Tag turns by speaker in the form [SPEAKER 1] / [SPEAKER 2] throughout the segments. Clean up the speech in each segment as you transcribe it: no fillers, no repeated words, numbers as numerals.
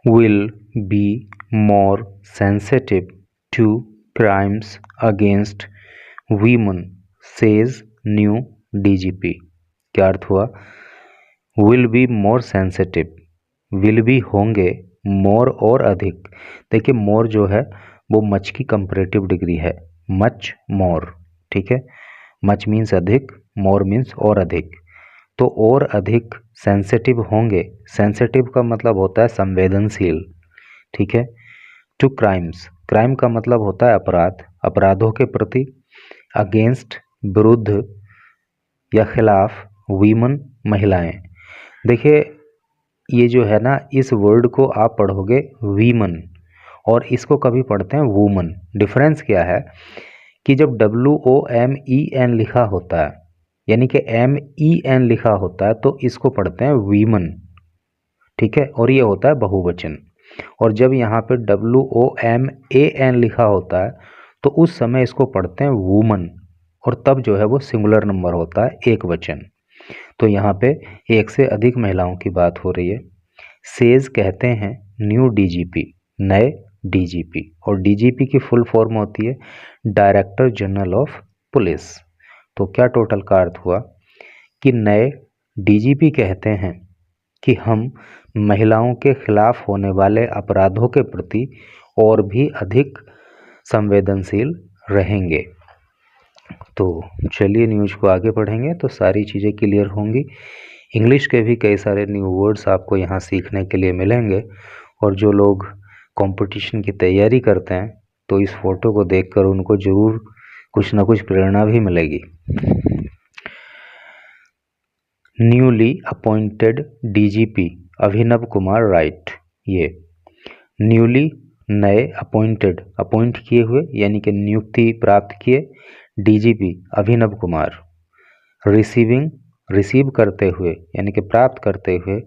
[SPEAKER 1] will be more sensitive to crimes against women, says new DGP। क्या अर्थ हुआ? will be more sensitive, will be होंगे, more और अधिक। देखिए more जो है वो मच की कंपैरेटिव डिग्री है, मच मोर, ठीक है। मच मीन्स अधिक, मोर मीन्स और अधिक। तो और अधिक सेंसिटिव होंगे, सेंसिटिव का मतलब होता है संवेदनशील, ठीक है। टू क्राइम्स, क्राइम का मतलब होता है अपराध, अपराधों के प्रति। अगेंस्ट, विरुद्ध या खिलाफ। वीमन, महिलाएं। देखिए ये जो है ना, इस वर्ड को आप पढ़ोगे वीमन और इसको कभी पढ़ते हैं वूमन। डिफरेंस क्या है कि जब WOMEN लिखा होता है, यानी कि MEN लिखा होता है, तो इसको पढ़ते हैं वीमन, ठीक है, और ये होता है बहुवचन। और जब यहाँ पे WOMAN लिखा होता है तो उस समय इसको पढ़ते हैं वूमन, और तब जो है वो सिंगुलर नंबर होता है, एक वचन। तो यहाँ पे एक से अधिक महिलाओं की बात हो रही है। सेज कहते हैं न्यू DGP, नए DGP, और DGP की फुल फॉर्म होती है डायरेक्टर जनरल ऑफ पुलिस। तो क्या टोटल का अर्थ हुआ कि नए DGP कहते हैं कि हम महिलाओं के खिलाफ होने वाले अपराधों के प्रति और भी अधिक संवेदनशील रहेंगे। तो चलिए न्यूज़ को आगे पढ़ेंगे तो सारी चीज़ें क्लियर होंगी। इंग्लिश के भी कई सारे न्यू वर्ड्स आपको यहाँ सीखने के लिए मिलेंगे, और जो लोग कंपटीशन की तैयारी करते हैं तो इस फोटो को देखकर उनको ज़रूर कुछ ना कुछ प्रेरणा भी मिलेगी। Newly appointed DGP Abhinav Kumar right. ये न्यूली, नए, अपॉइंटेड, अपॉइंट किए हुए यानी कि नियुक्ति प्राप्त किए, DGP Abhinav Kumar. Receiving, receive करते हुए यानी कि प्राप्त करते हुए।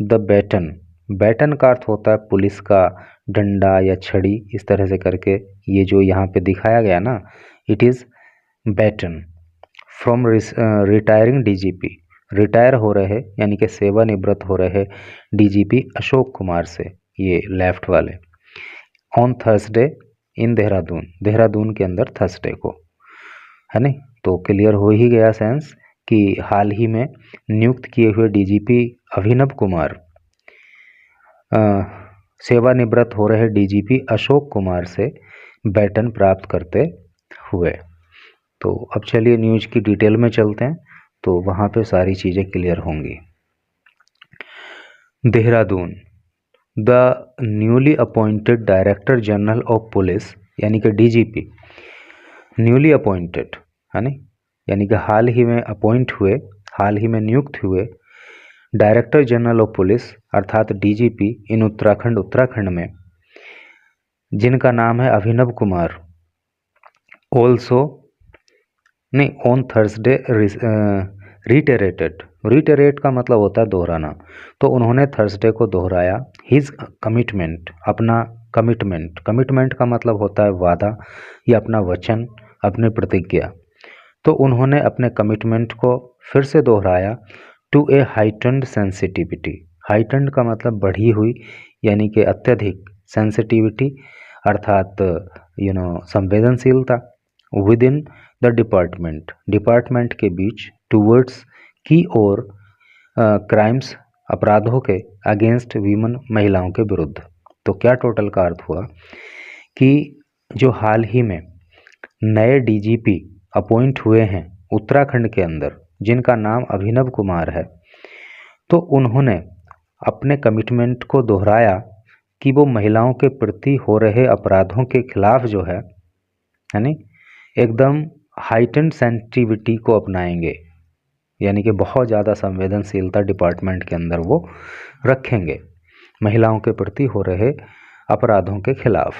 [SPEAKER 1] द बैटन, बैटन का अर्थ होता है पुलिस का डंडा या छड़ी, इस तरह से करके ये जो यहाँ पे दिखाया गया ना, it is baton. From retiring DGP, retire हो रहे यानी कि सेवानिवृत्त हो रहे DGP अशोक कुमार से, ये लेफ्ट वाले। ऑन थर्सडे इन देहरादून, देहरादून के अंदर थर्सडे को, है नहीं। तो क्लियर हो ही गया सेंस कि हाल ही में नियुक्त किए हुए DGP अभिनव कुमार सेवानिवृत्त हो रहे DGP अशोक कुमार से बैटन प्राप्त करते हुए। तो अब चलिए न्यूज़ की डिटेल में चलते हैं, तो वहाँ पे सारी चीज़ें क्लियर होंगी। Dehradun, the newly appointed director general of police यानी कि DGP, न्यूली अपॉइंटेड है ना, यानी कि हाल ही में अपॉइंट हुए, हाल ही में नियुक्त हुए डायरेक्टर जनरल ऑफ पुलिस अर्थात DGP इन उत्तराखंड, उत्तराखंड में, जिनका नाम है अभिनव कुमार। ऑल्सो नहीं, ऑन थर्सडे रिटेरेटेड, रिटेरेट का मतलब होता है दोहराना, तो उन्होंने थर्सडे को दोहराया हिज कमिटमेंट, अपना कमिटमेंट, कमिटमेंट का मतलब होता है वादा या अपना वचन, अपनी प्रतिज्ञा। तो उन्होंने अपने कमिटमेंट को फिर से दोहराया to a heightened sensitivity, heightened का मतलब बढ़ी हुई यानी कि अत्यधिक, सेंसिटिविटी अर्थात संवेदनशीलता, with in the department, department के बीच, टूवर्ड्स की ओर, क्राइम्स अपराधों के, अगेंस्ट वीमन महिलाओं के विरुद्ध। तो क्या टोटल का अर्थ हुआ कि जो हाल ही में नए DGP अपॉइंट हुए हैं उत्तराखंड के अंदर, जिनका नाम अभिनव कुमार है, तो उन्होंने अपने कमिटमेंट को दोहराया कि वो महिलाओं के प्रति हो रहे अपराधों के खिलाफ जो है यानी एकदम हाइटेंड सेंसिटिविटी को अपनाएंगे, यानी कि बहुत ज़्यादा संवेदनशीलता डिपार्टमेंट के अंदर वो रखेंगे महिलाओं के प्रति हो रहे अपराधों के खिलाफ।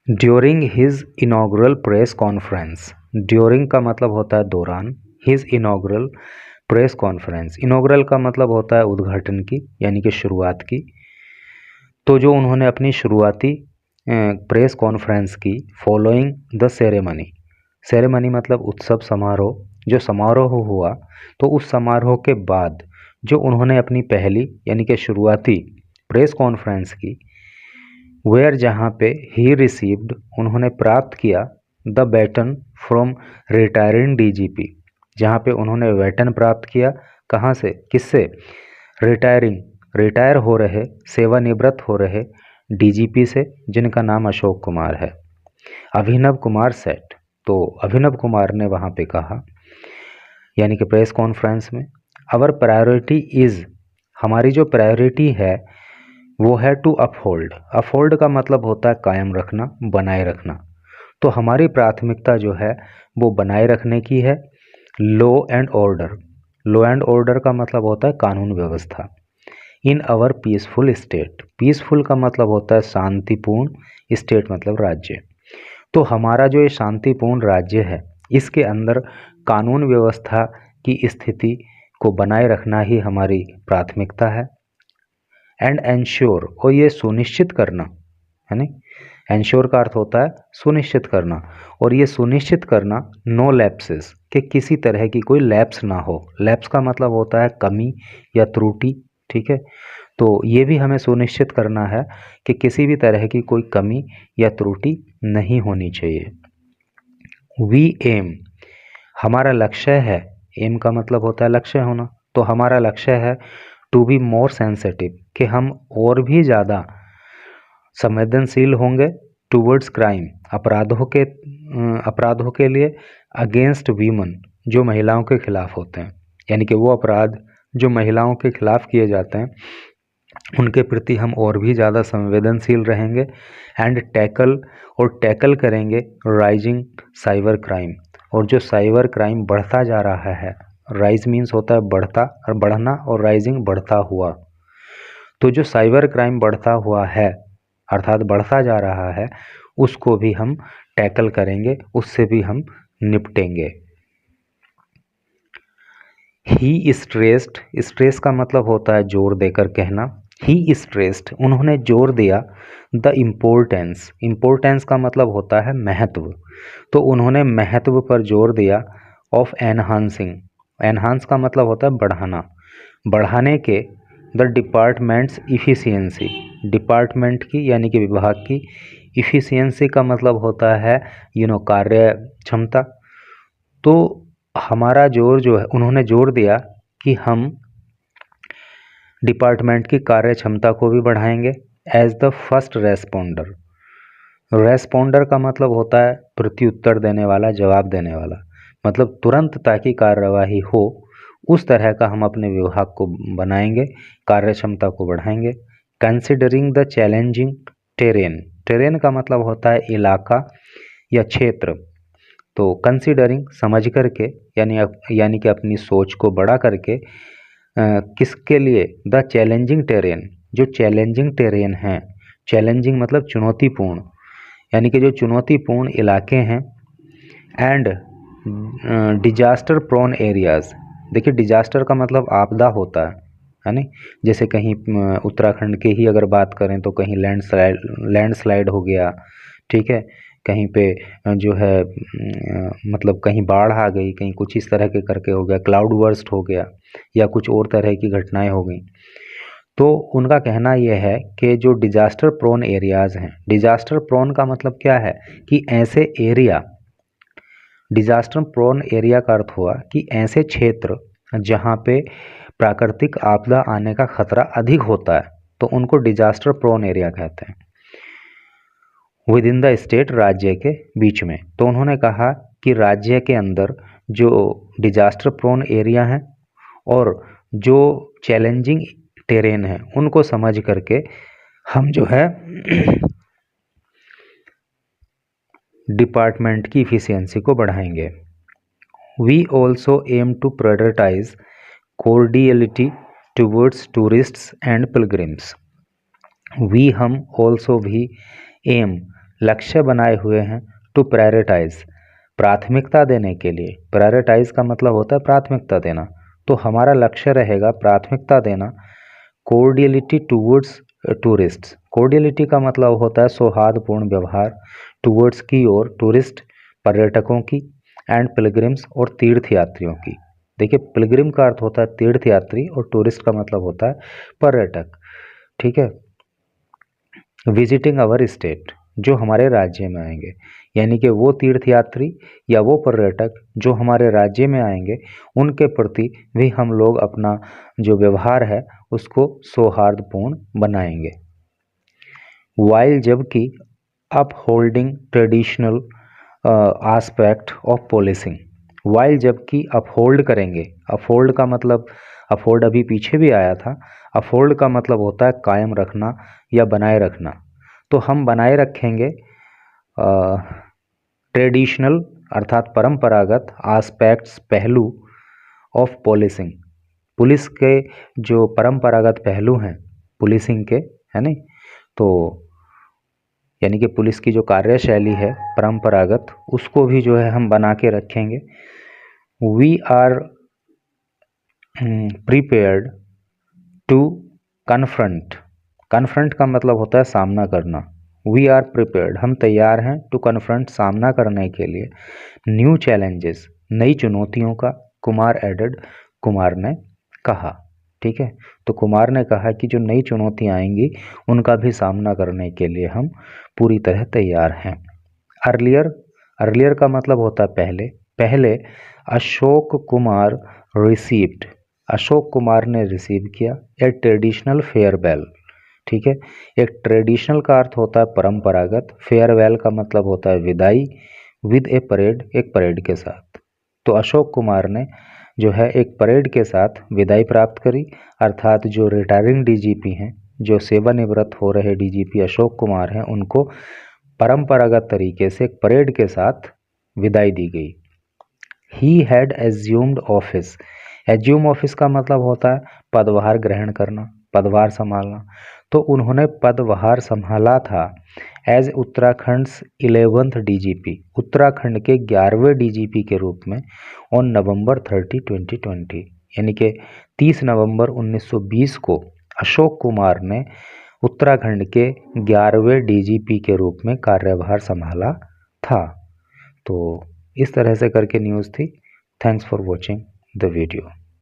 [SPEAKER 1] During his inaugural press conference, during का मतलब होता है दौरान, his inaugural press conference, inaugural का मतलब होता है उद्घाटन की यानी कि शुरुआत की। तो जो उन्होंने अपनी शुरुआती प्रेस कॉन्फ्रेंस की फॉलोइंग द सेरेमनी, सेरेमनी मतलब उत्सव समारोह, जो समारोह हुआ तो उस समारोह के बाद जो उन्होंने अपनी पहली यानी कि शुरुआती प्रेस कॉन्फ्रेंस की, वेयर जहाँ पे ही रिसीव्ड उन्होंने प्राप्त किया the baton from retiring DGP, जहाँ पे उन्होंने वेतन प्राप्त किया, कहाँ से, किससे, रिटायर हो रहे, सेवानिवृत्त हो रहे डीजीपी से, जिनका नाम अशोक कुमार है। अभिनव कुमार सेट, तो अभिनव कुमार ने वहाँ पे कहा यानी कि प्रेस कॉन्फ्रेंस में, आवर प्रायोरिटी इज़, हमारी जो प्रायोरिटी है वो है टू अपहोल्ड। अपहोल्ड का मतलब होता है कायम रखना, बनाए रखना। तो हमारी प्राथमिकता जो है वो बनाए रखने की है law and order. Law and order का मतलब होता है कानून व्यवस्था। In our peaceful state, peaceful का मतलब होता है शांतिपूर्ण, स्टेट मतलब राज्य। तो हमारा जो ये शांतिपूर्ण राज्य है इसके अंदर कानून व्यवस्था की स्थिति को बनाए रखना ही हमारी प्राथमिकता है। एंड एंश्योर, और ये सुनिश्चित करना, है नहीं, एंश्योर का अर्थ होता है सुनिश्चित करना, और ये सुनिश्चित करना नो लैप्सेस, कि किसी तरह की कोई लैप्स ना हो। लैप्स का मतलब होता है कमी या त्रुटि, ठीक है। तो ये भी हमें सुनिश्चित करना है कि किसी भी तरह की कोई कमी या त्रुटि नहीं होनी चाहिए। वी एम, हमारा लक्ष्य है, एम का मतलब होता है लक्ष्य होना, तो हमारा लक्ष्य है टू बी मोर सेंसिटिव, कि हम और भी ज़्यादा संवेदनशील होंगे टूवर्ड्स क्राइम, अपराधों के लिए, अगेंस्ट वीमन, जो महिलाओं के खिलाफ होते हैं, यानी कि वो अपराध जो महिलाओं के खिलाफ किए जाते हैं उनके प्रति हम और भी ज़्यादा संवेदनशील रहेंगे। एंड टैकल, और टैकल करेंगे राइजिंग साइबर क्राइम, और जो साइबर क्राइम बढ़ता जा रहा है, राइज मीन्स होता है बढ़ता और बढ़ना, और राइजिंग बढ़ता हुआ, तो जो साइबर क्राइम बढ़ता हुआ है अर्थात बढ़ता जा रहा है उसको भी हम टैकल करेंगे, उससे भी हम निपटेंगे। ही स्ट्रेस्ड, स्ट्रेस का मतलब होता है जोर देकर कहना। ही स्ट्रेस्ड, उन्होंने जोर दिया द इम्पोर्टेंस, इम्पोर्टेंस का मतलब होता है महत्व, तो उन्होंने महत्व पर जोर दिया ऑफ एनहांसिंग, एनहांस का मतलब होता है बढ़ाना, बढ़ाने के द डिपार्टमेंट्स इफ़िशियंसी, डिपार्टमेंट की यानी कि विभाग की, इफ़िशियंसी का मतलब होता है कार्य क्षमता। तो हमारा जोर जो है, उन्होंने जोर दिया कि हम डिपार्टमेंट की कार्य क्षमता को भी बढ़ाएंगे as the first responder. Responder का मतलब होता है प्रत्युत्तर देने वाला, जवाब देने वाला, मतलब तुरंत ताकि कार्यवाही हो उस तरह का हम अपने विभाग को बनाएंगे, कार्य क्षमता को बढ़ाएंगे। Considering the challenging terrain, terrain का मतलब होता है इलाका या क्षेत्र, तो कंसिडरिंग समझ करके यानी कि अपनी सोच को बड़ा करके, किसके लिए, द चैलेंजिंग टेरेन, जो चैलेंजिंग टेरेन है, चैलेंजिंग मतलब चुनौतीपूर्ण, यानी कि जो चुनौतीपूर्ण इलाके हैं, एंड डिजास्टर प्रोन एरियाज़। देखिए डिजास्टर का मतलब आपदा होता है नहीं, जैसे कहीं उत्तराखंड के ही अगर बात करें तो कहीं लैंडस्लाइड हो गया, ठीक है, कहीं पे जो है मतलब कहीं बाढ़ आ गई, कहीं कुछ इस तरह के करके हो गया, क्लाउड बर्स्ट हो गया, या कुछ और तरह की घटनाएं हो गई। तो उनका कहना यह है कि जो डिजास्टर प्रोन एरियाज़ हैं, डिजास्टर प्रोन का मतलब क्या है कि ऐसे एरिया, डिजास्टर प्रोन एरिया का अर्थ हुआ कि ऐसे क्षेत्र जहाँ पे प्राकृतिक आपदा आने का खतरा अधिक होता है, तो उनको डिजास्टर प्रोन एरिया कहते हैं। विद इन द स्टेट, राज्य के बीच में, तो उन्होंने कहा कि राज्य के अंदर जो डिजास्टर प्रोन एरिया हैं और जो चैलेंजिंग टेरेन है उनको समझ करके हम जो है डिपार्टमेंट की इफ़िशियंसी को बढ़ाएंगे। We also aim to prioritise cordiality towards tourists and pilgrims. We, हम, ऑल्सो भी, एम, लक्ष्य बनाए हुए हैं, टू प्रायोरिटाइज, प्राथमिकता देने के लिए, प्रायोरिटाइज का मतलब होता है प्राथमिकता देना, तो हमारा लक्ष्य रहेगा प्राथमिकता देना कोर्डियलिटी टूवर्ड्स टूरिस्ट्स। कोर्डियलिटी का मतलब होता है सौहार्दपूर्ण व्यवहार, टूवर्ड्स की ओर, टूरिस्ट पर्यटकों की, एंड पिलग्रिम्स और तीर्थयात्रियों की। देखिए पिलग्रिम का अर्थ होता है तीर्थयात्री और टूरिस्ट का मतलब होता है पर्यटक। ठीक है, विजिटिंग आवर स्टेट, जो हमारे राज्य में आएंगे, यानी कि वो तीर्थयात्री या वो पर्यटक जो हमारे राज्य में आएंगे उनके प्रति भी हम लोग अपना जो व्यवहार है उसको सौहार्दपूर्ण बनाएंगे। वाइल, जबकि upholding traditional aspect of policing, while जबकि अपहोल्ड करेंगे, अपहोल्ड का मतलब, अपहोल्ड अभी पीछे भी आया था, अपहोल्ड का मतलब होता है कायम रखना या बनाए रखना, तो हम बनाए रखेंगे ट्रेडिशनल अर्थात परंपरागत आस्पेक्ट्स पहलू ऑफ पॉलिसिंग, पुलिस के जो परंपरागत पहलू हैं पुलिसिंग के, है नहीं, तो यानी कि पुलिस की जो कार्यशैली है परंपरागत उसको भी जो है हम बना के रखेंगे। We are prepared to confront, confront का मतलब होता है सामना करना, वी आर प्रिपेयर्ड हम तैयार हैं, टू कन्फ्रंट सामना करने के लिए, न्यू चैलेंजेस नई चुनौतियों का, कुमार एडेड कुमार ने कहा। ठीक है, तो कुमार ने कहा कि जो नई चुनौतियां आएंगी उनका भी सामना करने के लिए हम पूरी तरह तैयार हैं। अर्लियर, अर्लियर का मतलब होता है पहले, पहले अशोक कुमार रिसीव्ड, अशोक कुमार ने रिसीव किया ए ट्रेडिशनल फेयरवेल। ठीक है, एक ट्रेडिशनल का अर्थ होता है परंपरागत, फेयरवेल का मतलब होता है विदाई, विद ए परेड, एक परेड के साथ। तो अशोक कुमार ने जो है एक परेड के साथ विदाई प्राप्त करी, अर्थात जो रिटायरिंग डीजीपी हैं, जो सेवानिवृत्त हो रहे डीजीपी अशोक कुमार हैं, उनको परंपरागत तरीके से एक परेड के साथ विदाई दी गई। He had assumed office, assume office का मतलब होता है पदभार ग्रहण करना, पदभार संभालना, तो उन्होंने पदभार संभाला था as Uttarakhand 11th DGP, Uttarakhand के 11वें डीजीपी के रूप में ऑन नवंबर 30, 2020, यानी कि 30 नवंबर 1920 को अशोक कुमार ने उत्तराखंड के 11वें डीजीपी के रूप में कार्यभार संभाला था। तो इस तरह से करके न्यूज़ थी। Thanks for watching the video.